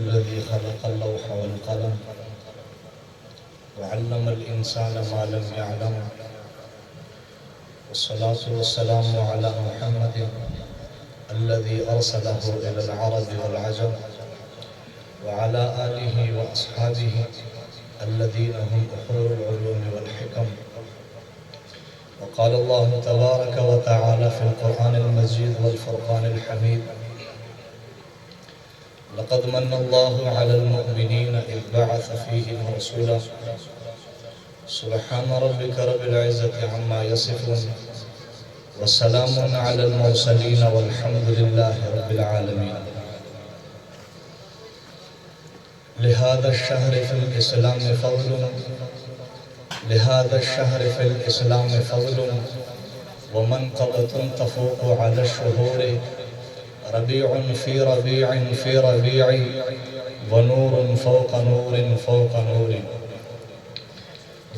الذي خلق اللوح والقلم وعلم الإنسان ما لم يعلم والصلاة والسلام على محمد الذي أرسله إلى العرب والعجم وعلى آله وأصحابه الذين هم أحور العلوم والحكم. وقال الله تبارك وتعالى في القرآن المجيد والفرقان الحميد: لقد من الله على المؤمنين إذ بعث فيهم رسولا سبحان ربك رب العزة عما يصفون وسلام على المرسلين والحمد لله رب العالمين. لهذا الشهر في الإسلام فضل لهذا الشهر في الإسلام فضل ومنقبة تفوق على الشهور ربيع في ربيع في ربيع ونور فوق نور فوق نور.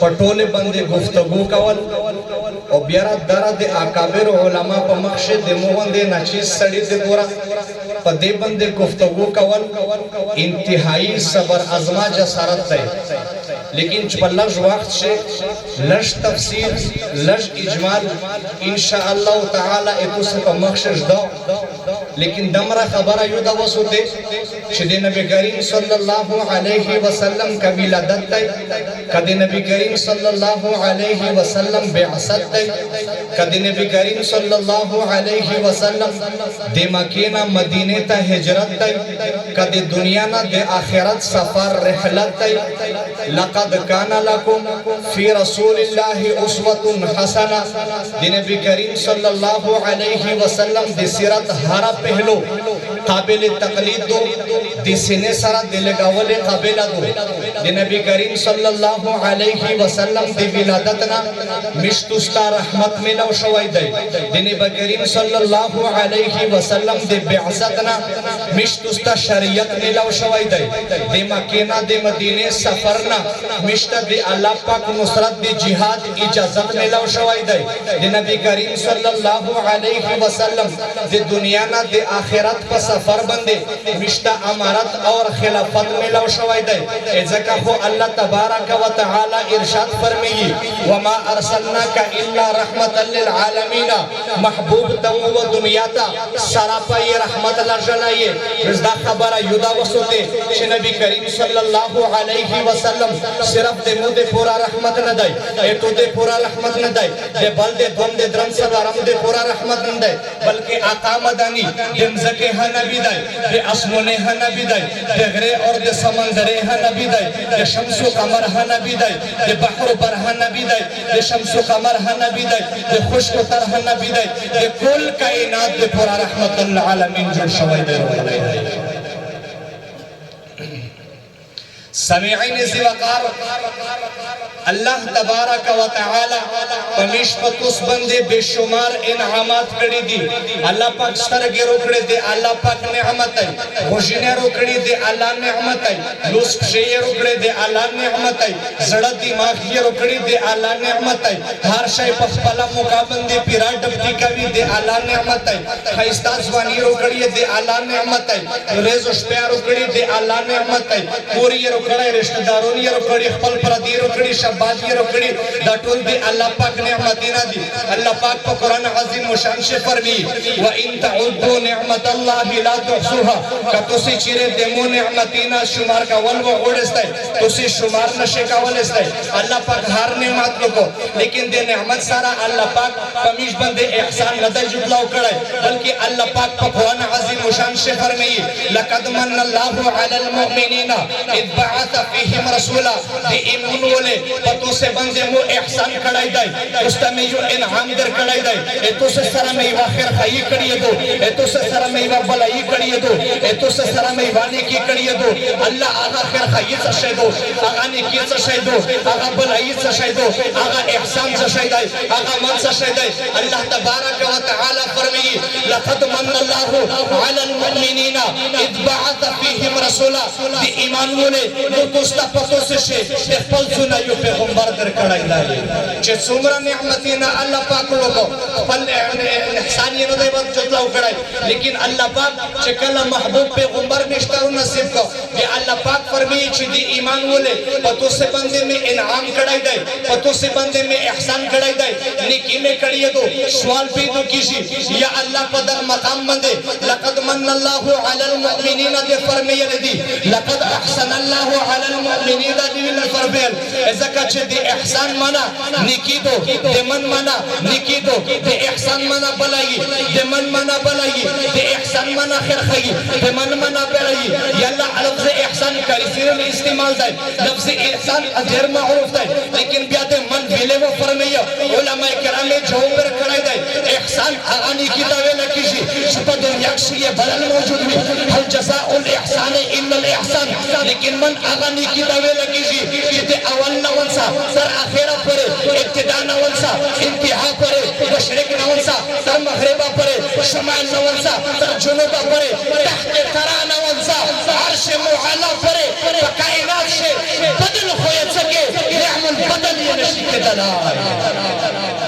پټوله باندې گفتگو کول او بیا دره د اکابر علما په مخشه د موغندې ناچیز سړی د ګورا په دې باندې گفتگو کول انتهایی صبر ازما جسارت دی لیکن چې په لږ وخت شي لږ تفصیل لږ اجمال ان شاء الله تعالی اتوسه په مخشه ده لیکن دمره خبره یو دا وسوته چې د نبی کریم صلی الله علیه وسلم کبیلادت دی کدی نبی کریم صلی الله علیه وسلم بعثت دی کدی نبی کریم صلی الله علیه وسلم د مکه نه مدینه ته هجرت دی کدی دنیا نه د آخرت سفر رحلت دی لقد كان لكم في رسول الله اسوه حسنه د نبی کریم صلی الله علیه وسلم د سیرت هر پهلو قابل تقلید دو د سینې سره د لګاول قابل دو د نبی کریم صلی الله علیه وسلم د ولادتنا مشتوستا رحمت ملو شوی دی د نبی کریم صلی الله علیه وسلم د بعثتنا مشتوستا شریعت ملو شوی دی د مکه نه د مدینه سفرنا مشته د الله پاک نصرت د جهاد اجازه ملو شوی دی د نبی کریم صلی الله علیه وسلم د دنیا نه د آخرت په سفر باندې مشته امارت اور خلافت ملو شوی دی ځکه خو الله تبارک و تعالی ارشاد فرمایي وما ارسلناک الا رحمتا للعالمین محبوب تم و دنیا ته سراپای رحمت الله جلایه رضا خبره یودا وسوته چې نبی کریم صلی الله علیه وسلم صرف د مو د پورا رحمت نه دی ته د پورا رحمت نه دی د بل د دوم د درم سره د پورا رحمت نه دی بلکې آقا مدنی د مزکه ها نبی دی د اسمانه ها نبی دی د غره اور د سمندره ها نبی دی د شمس و قمر ها نبی دی د بحر بر ها نبی دی د شمس و قمر ها نبی دی د خشک و تر ها نبی دی د کل کائنات د پورا رحمت للعالمین جوړ شوی دی سمعین ذی وقار اللہ تبارک و تعالی پمیش پتوس بندے بے شمار انعامات کری دی اللہ پاک سترگی روکڑی دی اللہ پاک نعمت ہے خوشینے روکڑی دی اللہ نعمت ہے لوس پشی روکڑی دی اللہ نعمت ہے زڑت دماغی روکڑی دی اللہ نعمت ہے ہر شای پخپلا مقابل دی پیرا ڈبٹی کبھی دی اللہ نعمت ہے خیستان زوانی روکڑی دی اللہ نعمت ہے ریز و شپیا روکڑی دی اللہ نعمت ہے پوری روکڑی رشتہ دارونی روکڑی خپل پردی روکڑی شبادی روکڑی دا ټول دی الله پاک نعمتینا دی الله پاک په قرآن عظیم و شان سے فرمی وَإِن تَعُدُّوا نِعْمَةَ اللَّهِ لَا تُحْصُوهَا کہ تسی چیرے دمو نعمتینا شمار کول و غوڑستے تسی شمار نشے کولستے اللہ پاک ہر نعمت لکو لیکن دے نعمت سارا اللہ پاک پمیش بندے احسان ندل جتلاو کرے بلکہ اللہ پاک په قرآن عظیم و شان سے فرمی لَقَدْ مَنَّ اللَّهُ عَلَى الْمُؤْمِنِينَ اِذْ بَعَثَ فِيهِمْ رَسُولًا دی ایمون والے پتو سے بندے مو احسان کڑائی دائی استا میں یو انعام در کڑائی دائی ایتو سے سرا میں ایوہ خیر خائی کڑیے دو ایتو سے سرا میں ایوہ بلائی کڑیے دو ایتو سے سرا میں ایوہ نیکی کڑیے دو اللہ آغا خیر خائی سشای دو آغا نیکی سشای دو آغا بلائی سشای دو آغا احسان سشای دائی آغا من سشای دائی اللہ تبارک و تعالی فرمی لقد من اللہ علی المؤمنین اذ بعث فیہم رسولا دی ایمان مولے نو توستا پتو سے شے خپل زونه یو پیغمبر در کړای دی چې څومره نعمتونه الله پاک لوګو خپل احسان یې نه دی ورچتلاو کړای لیکن الله پاک چې کله محبوب پیغمبر نشته نصیب کو دی الله پاک فرمایي چې دی ایمان ولې پتو سے بندے میں انعام کړای دی پتو سے بندے میں احسان کړای دی نیکی میں کړی دو سوال پیدا کیږي یا الله په در مقام باندې لقد من الله علی المؤمنین دی فرمایي دی لقد احسن الله علی المؤمنین دی فرمایي ازکا چه دی احسان منا نیکی دو دی من منا نیکی دو دی احسان منا بلائی دی من منا بلائی دی احسان منا خیر خیئی دی من منا بلائی یاللہ لفظ احسان کریسیر استعمال دائی لفظ احسان ادھر معروف دائی لیکن بیاد من بھیلے وہ فرمی علماء کرام جو پر کرائی دائی احسان آغانی کی داوے لکیشی شپا دنیا کشی یہ بلن موجود بھی حل جزاء الاحسان الا الاحسان لیکن من آغانی کی داوے لکیشی جتے اول نونسا سر آخرہ پرے ابتداء نونسا انتہا پرے مشرق نونسا سر مغربہ پرے شمال نونسا سر جنوبہ پرے تحت ترا نونسا عرش معالی پرے کائنات سے بدل ہوئے سکے نعم البدل یہ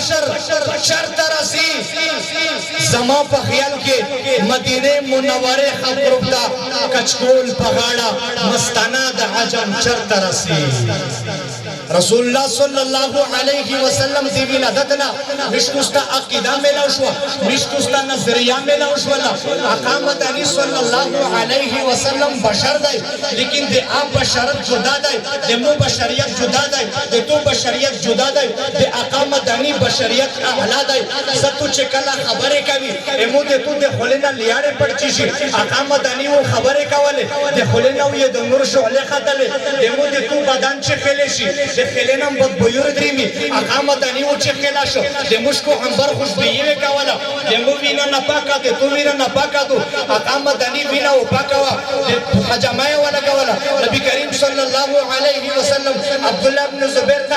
بشر ترسی زما په خیال کې مدینه منوره خبرو دا کچکول پغاړه مستانه د عجم چر ترسی رسول الله صلی الله علیه وسلم دی ولادتنا مشتوستا عقیده ملاو شو مشتوستا نظریه ملاو شو اقامت علی صلی الله علیه وسلم بشر دی لیکن د آپ بشرت جدا دی د مو بشریت جدا دی د تو بشریت جدا دی د اقامت علی بشریت اعلی دی ستو چې کله خبره کوي امو د تو د خلینا لیاړه پړچی شي اقامت علی و خبره کوله د خلینا و د نور شعله خدله امو د تو بدن چې خلی شي د خلینم بد بویر دریمی اقامت علی و چې خلا شو د مشکو عنبر خوشبویی کوله د مو وینا نه پاکه د تو وینا نه پاکه دو اقامت علی وینا و پاکوا د حجمای ولا کوله نبی کریم صلی الله علیه وسلم عبد الله ابن زبیر ته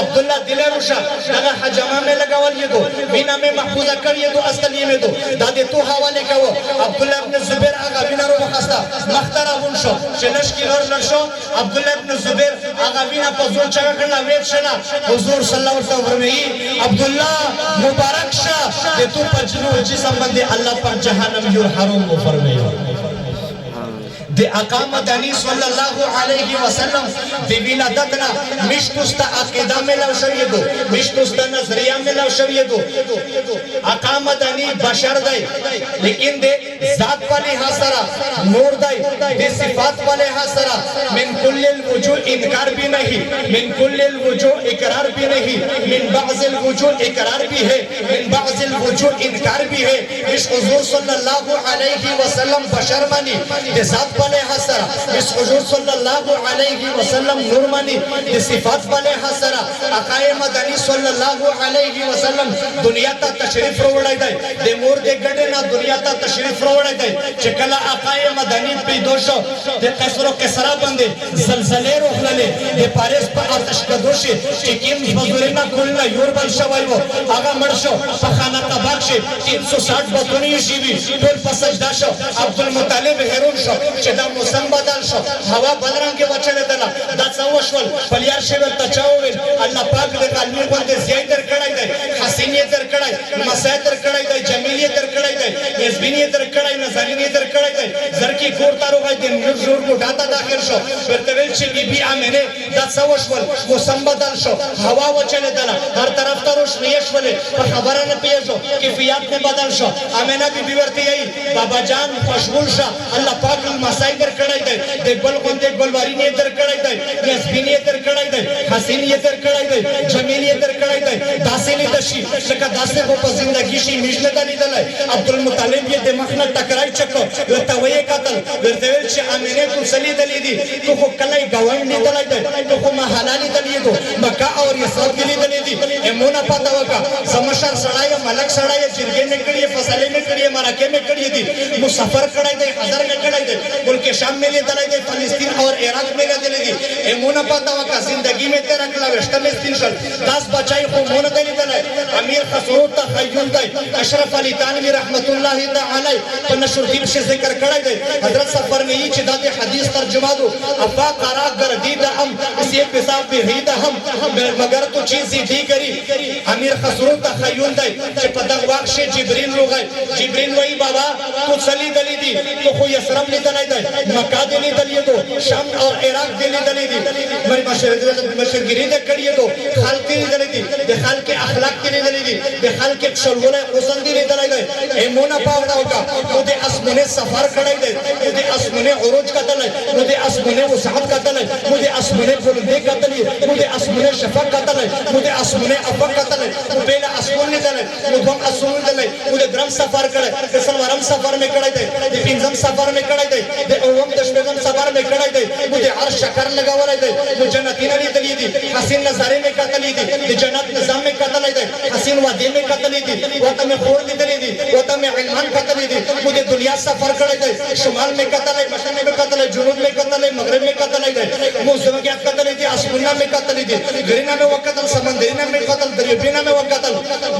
عبد الله دلروشا دغه حجما مې لګول یدو وینا مې محفوظه کړی یدو اصل یې مې دو دا د تو حواله کو عبد الله ابن زبیر هغه وینا رو مخستا مخترون شو چې لشکې ور شو عبد الله ابن زبیر هغه وینا په زور چا کړل ویل شنا حضور صلی الله علیه وسلم فرمایي عبد الله مبارک شه د تو پجنو جسم باندې الله پر جهنم یو حرام فرمایي د اقامت علی صلی الله علیه وسلم د ولادتنا مشتوستا عقیده ملاو شوی دو مشتوستا نظریه ملاو شوی دو اقامت علی بشر دی لیکن د ذات والے حسرا نور دی د صفات والے حسرا من کل الوجوه انکار بھی نہیں من کل الوجوه اقرار بھی نہیں من بعض الوجوه اقرار بھی ہے من بعض الوجوه انکار بھی ہے اس حضور صلی اللہ علیہ وسلم بشر مانی د ذات والے حسرا اس حضور صلی اللہ علیہ وسلم نور مانی د صفات والے حسرا اقای مدنی صلی اللہ علیہ وسلم دنیا تا تشریف روڑای دی د مور د گډه نا دنیا تا تشریف روڑای دی چې کله اقای مدنی پیدا شو د قصر او کسرا باندې زلزلې روغللې د پاریس په آتش کدوشي چې کیم بزرګنا کولنا یوربل شوی وو هغه مړ شو په خانه تباک شي 360 بطونی شي وی ټول په سجدا شو عبد المطلب هرون شو چې دا موسم بدل شو هوا بدرنګ وچل دلا دا څو شول پلیار شي ورته چاوول الله پاک دې عالمي باندې زیات در کړای دی حسینیت در کړای مسایت در کړای دی جمیلیت در کړای دی یزبینیت در کړای نظرینیت در کړای دی زرکی کور تارو غای دې نور جوړ کو ډاتا داخل شو ورته ویل چې بی امنه دا څو شول موسم بدل شو هوا وچل دلا هر طرف ته روشنی شول په خبره نه پیژو کیفیت نه بدل شو امنه بی ورته یی بابا جان مشغول شه الله پاک مسایت در کړای دی د بل باندې ګلواری نه در کړای دی یزبینیت در کړای دی حسینیت در کړای دی جمیلیت در کړای دی داسې نه دشي لکه داسې په زندگی شي مشله د لیدلای عبد المطلب یې د مخنه ټکرای چکو ورته وې قتل ورته ویل چې امینه تو سلی دلی دي تو خو کله گاون نه دلای دی تو خو محلالي دلی دو مکه او یسرب دلی دلی دي امونه پتا وکا سمشر سړای ملک سړای جرګې نه کړی فصلې نه کړی مرکه نه کړی دي مسافر کړای دی حضر نه کړای دی ملک شام میں لے دلائی دے فلسطین اور عراق میں لے دلائی دے امونہ پاتا وکا زندگی میں تیرا کلا وشتا میں استنشل داس بچائی خو مونہ دلی دلائی امیر خسرو تا خیون دائی اشرف علی تانوی رحمت اللہ تعالی پنشر دیب سے ذکر کرائی دے حضرت سفر میں یہ چدا دے حدیث ترجمہ دو افا قرا گردیدہ ہم اسی پیساب بہیدہ ہم مگر تو چیزی دی کری امیر خسرو تا خیون دائی چھ پدق واقش جبرین رو گئے جبرین وئی بابا تو سلی دلی دی تو خو یسرم لی دلائی دائی مکہ دلی دلی دو شام اور عراق دلی دلی دی میری مشرگیری دے کریے دو خالق دلی دلی دی دے خالق اخلاق دلی دلی دی دے خالق شلغولے حسن دلی دلی دی ایمونا پاونا ہوگا تو دے اسمنے سفر کھڑائی دے تو دے اسمنے عروج کا دلی تو دے اسمنے وسعت کا دلی تو دے اسمنے بلندے کا دلی تو دے اسمنے شفق کا دلی تو دے اسمنے افق کا دلی تو بیلا اسمنے دلی تو دوم اسمنے دلی تو دے درم سفر کھڑائی دے سلورم سفر میں کھڑائی دے دے پینزم سفر میں کھڑائی دے دے اوم دشمگم سفر میں کھڑائی دے مجھے عرش شکر لگا ورائی دے مجھے جنتین علی دلی دی حسین نظارے میں قتلی دی دے جنت نظام میں قتلی دی حسین وادی میں قتلی دی وطا میں خور دی دلی دی وطا میں علمان قتلی دی مجھے دنیا سفر کھڑائی دے شمال میں قتلی مشرق میں قتلی جنوب میں قتلی مغرب میں قتلی دی موزمگیات قتلی دی اسمونہ میں قتلی دی گرینہ میں وقتل سمندرینہ میں قتل دریبینہ میں وقتل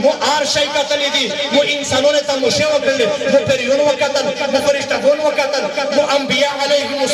مو آرشای قتلی دی مو انسانوں نے تموشے وقتل مو پریون وقتل مو فرشتگون وقتل مو انبیاء علیہ